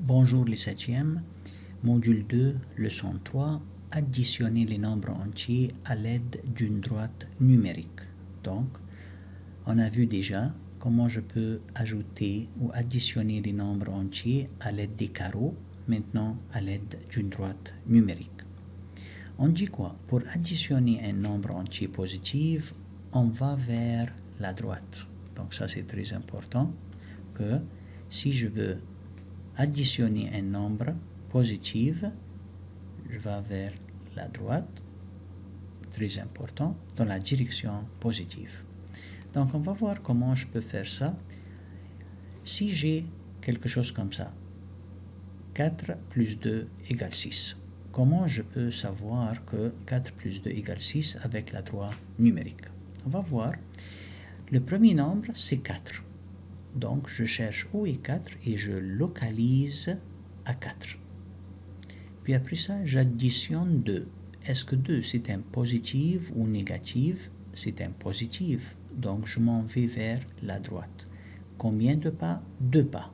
Bonjour les septièmes, module 2, leçon 3, additionner les nombres entiers à l'aide d'une droite numérique. Donc, on a vu déjà comment je peux ajouter ou additionner les nombres entiers à l'aide des carreaux, maintenant à l'aide d'une droite numérique. On dit quoi? Pour additionner un nombre entier positif, on va vers la droite. Donc ça c'est très important que si je veux additionner un nombre positif, je vais vers la droite, très important, dans la direction positive. Donc on va voir comment je peux faire ça. Si j'ai quelque chose comme ça, 4 plus 2 égale 6. Comment je peux savoir que 4 plus 2 égale 6 avec la droite numérique? On va voir. Le premier nombre, c'est 4. Donc, je cherche où est 4 et je localise à 4. Puis après ça, j'additionne 2. Est-ce que 2, c'est un positif ou négatif? C'est un positif. Donc, je m'en vais vers la droite. Combien de pas? 2 pas.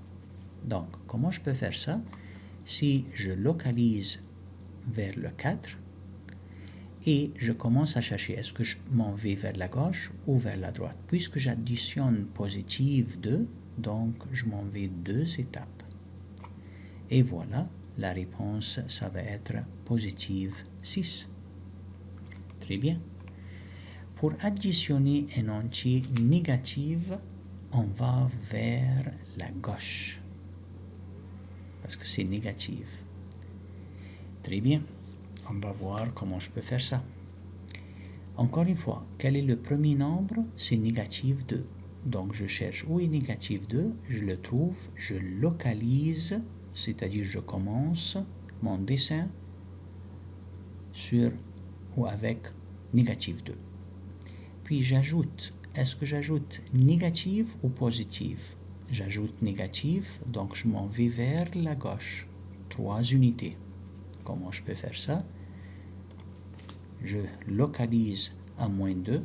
Donc, comment je peux faire ça? Si je localise vers le 4 et je commence à chercher, est-ce que je m'en vais vers la gauche ou vers la droite? Puisque j'additionne positive 2, donc je m'en vais 2 étapes. Et voilà, la réponse, ça va être positive 6. Très bien. Pour additionner un entier négatif, on va vers la gauche. Parce que c'est négatif. Très bien. On va voir comment je peux faire ça. Encore une fois, quel est le premier nombre? C'est négatif 2. Donc je cherche où est négatif 2, je le trouve, je localise, c'est-à-dire je commence mon dessin sur ou avec négatif 2. Puis j'ajoute, est-ce que j'ajoute négatif ou positif? J'ajoute négatif, donc je m'en vais vers la gauche. 3 unités. Comment je peux faire ça? Je localise à moins 2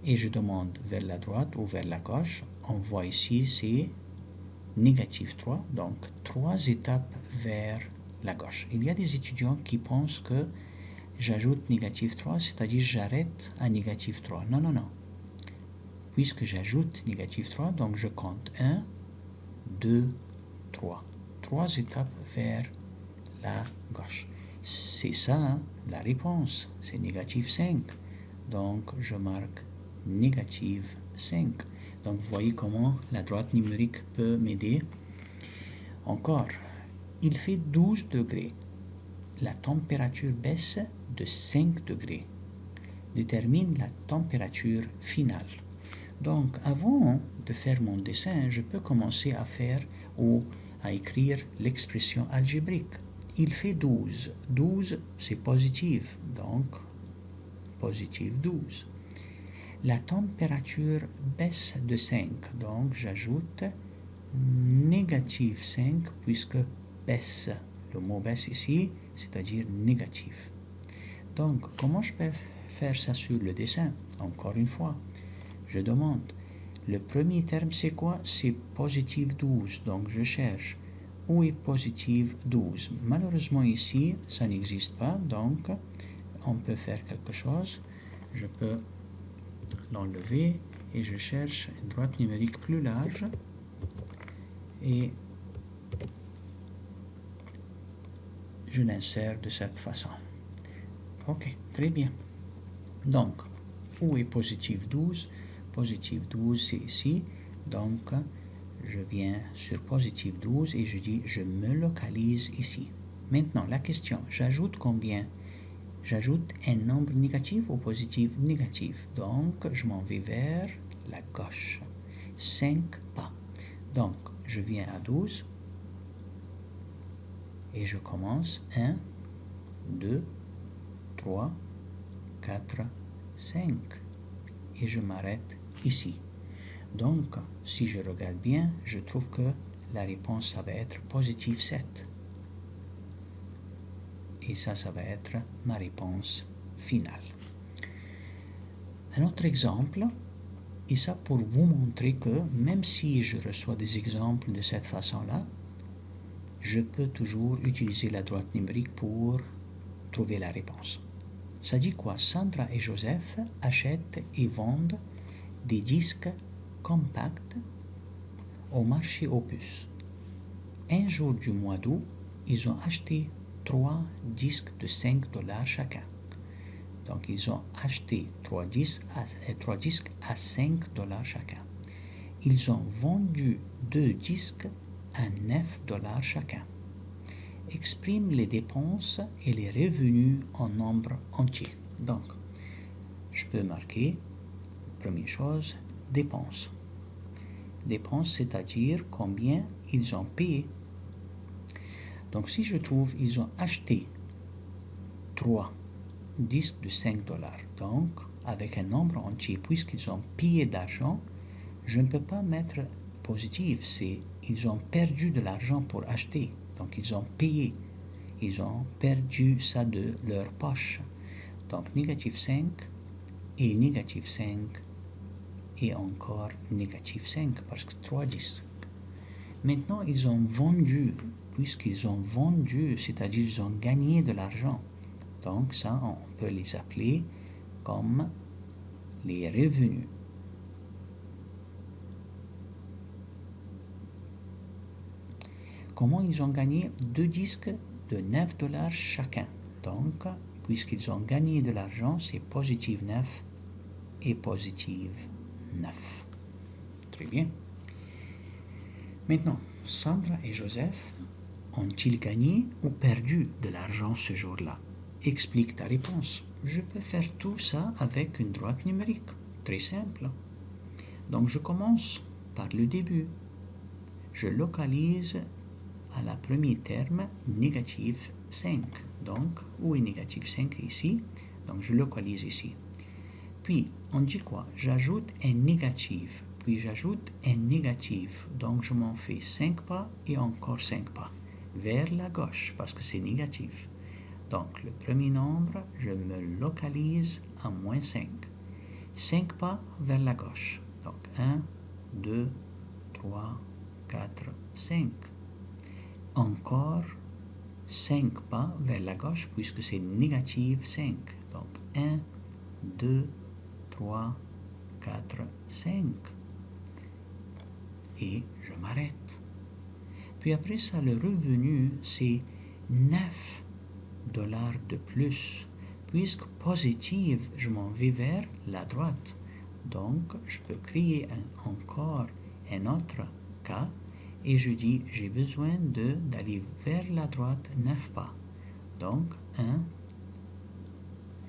et je demande vers la droite ou vers la gauche. On voit ici c'est négatif 3, donc 3 étapes vers la gauche. Il y a des étudiants qui pensent que j'ajoute négatif 3, c'est-à-dire j'arrête à négatif 3. Non, non, non. Puisque j'ajoute négatif 3, donc je compte 1, 2, 3. 3 étapes vers la gauche. C'est ça, hein, la réponse. C'est négatif 5. Donc, je marque négatif 5. Donc, vous voyez comment la droite numérique peut m'aider. Encore, il fait 12 degrés. La température baisse de 5 degrés. Détermine la température finale. Donc, avant de faire mon dessin, je peux commencer à faire ou à écrire l'expression algébrique. Il fait 12. 12, c'est positif, donc positif 12. La température baisse de 5, donc j'ajoute négatif 5, puisque baisse, le mot baisse ici, c'est-à-dire négatif. Donc, comment je peux faire ça sur le dessin? Encore une fois, je demande, le premier terme c'est quoi? C'est positif 12, donc je cherche. Où est positif 12? Malheureusement ici, ça n'existe pas, donc on peut faire quelque chose. Je peux l'enlever et je cherche une droite numérique plus large et je l'insère de cette façon. Ok, très bien. Donc, où est positif 12? Positif 12, c'est ici, donc je viens sur positif 12 et je dis je me localise ici. Maintenant, la question, j'ajoute combien? J'ajoute un nombre négatif ou positif? Négatif. Donc, je m'en vais vers la gauche. 5 pas. Donc, je viens à 12 et je commence 1, 2, 3, 4, 5. Et je m'arrête ici. Donc, si je regarde bien, je trouve que la réponse, ça va être positif 7. Et ça va être ma réponse finale. Un autre exemple, et ça pour vous montrer que même si je reçois des exemples de cette façon-là, je peux toujours utiliser la droite numérique pour trouver la réponse. Ça dit quoi? Sandra et Joseph achètent et vendent des disques compacts au marché aux puces. Un jour du mois d'août, ils ont acheté 3 disques de $5 chacun. Donc, ils ont acheté 3 disques à $5 chacun. Ils ont vendu 2 disques à $9 chacun. Exprime les dépenses et les revenus en nombre entier. Donc, je peux marquer, première chose, dépenses. Dépenses, c'est-à-dire combien ils ont payé. Donc, si je trouve, ils ont acheté 3 disques de $5. Donc, avec un nombre entier, puisqu'ils ont payé d'argent, je ne peux pas mettre positif, c'est ils ont perdu de l'argent pour acheter. Donc, ils ont payé. Ils ont perdu ça de leur poche. Donc, négatif 5 et négatif 5 et encore négatif 5 parce que 3 disques. Maintenant, ils ont vendu. Puisqu'ils ont vendu, c'est-à-dire ils ont gagné de l'argent. Donc, ça, on peut les appeler comme les revenus. Comment ils ont gagné 2 disques de $9 chacun. Donc, puisqu'ils ont gagné de l'argent, c'est positif 9 et positif 9. Très bien. Maintenant, Sandra et Joseph ont-ils gagné ou perdu de l'argent ce jour-là? Explique ta réponse. Je peux faire tout ça avec une droite numérique. Très simple. Donc, je commence par le début. Je localise à la premier terme négatif 5. Donc, où est négatif 5 ici? Donc, je localise ici. Puis, on dit quoi? J'ajoute un négatif. Puis, j'ajoute un négatif. Donc, je m'en fais 5 pas et encore 5 pas. Vers la gauche, parce que c'est négatif. Donc, le premier nombre, je me localise à moins 5. 5 pas vers la gauche. Donc, 1, 2, 3, 4, 5. Encore 5 pas vers la gauche puisque c'est négatif 5. Donc 1, 2, 3, 4, 5. Et je m'arrête. Puis après ça, le revenu, c'est $9 de plus. Puisque positif, je m'en vais vers la droite. Donc, je peux créer encore un autre cas. Et je dis, j'ai besoin d'aller vers la droite 9 pas. Donc, 1,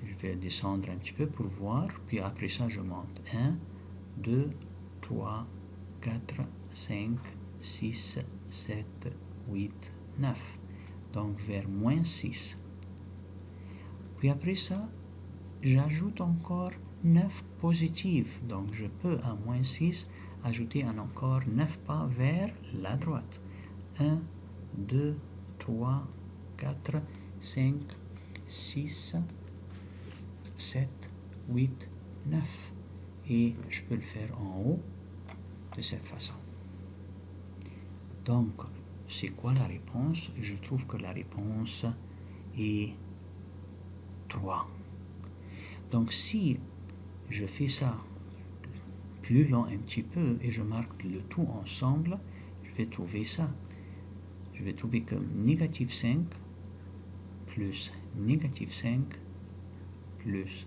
je vais descendre un petit peu pour voir, puis après ça, je monte. 1, 2, 3, 4, 5, 6, 7, 8, 9. Donc, vers moins 6. Puis après ça, j'ajoute encore 9 positifs. Donc, je peux à moins 6 ajouter encore 9 pas vers la droite. 1, 2, 3, 4, 5, 6, 7, 8, 9. Et je peux le faire en haut de cette façon. Donc, c'est quoi la réponse? Je trouve que la réponse est 3. Donc, si je fais ça plus long un petit peu et je marque le tout ensemble, je vais trouver ça. Je vais trouver que négatif 5 plus négatif 5 plus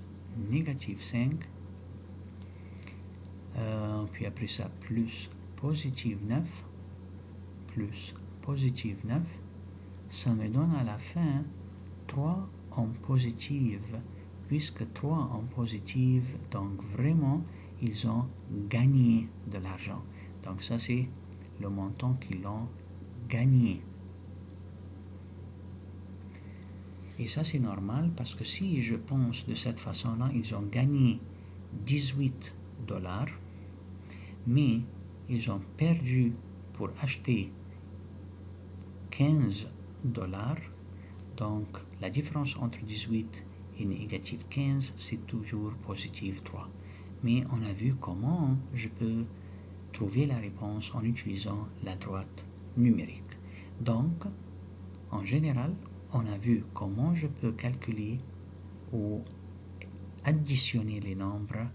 négatif 5, puis après ça plus positif 9 plus positif 9, ça me donne à la fin 3 en positive, puisque 3 en positive, donc vraiment ils ont gagné de l'argent. Donc ça c'est le montant qu'ils ont gagné. Et ça c'est normal parce que si je pense de cette façon-là, ils ont gagné $18, mais ils ont perdu pour acheter $15. Donc la différence entre 18 et négatif 15, c'est toujours positif 3. Mais on a vu comment je peux trouver la réponse en utilisant la droite numérique. Donc, En général, on a vu comment je peux calculer ou additionner les nombres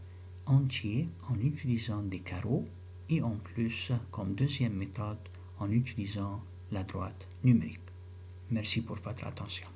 entiers en utilisant des carreaux et en plus, comme deuxième méthode, en utilisant la droite numérique. Merci pour votre attention.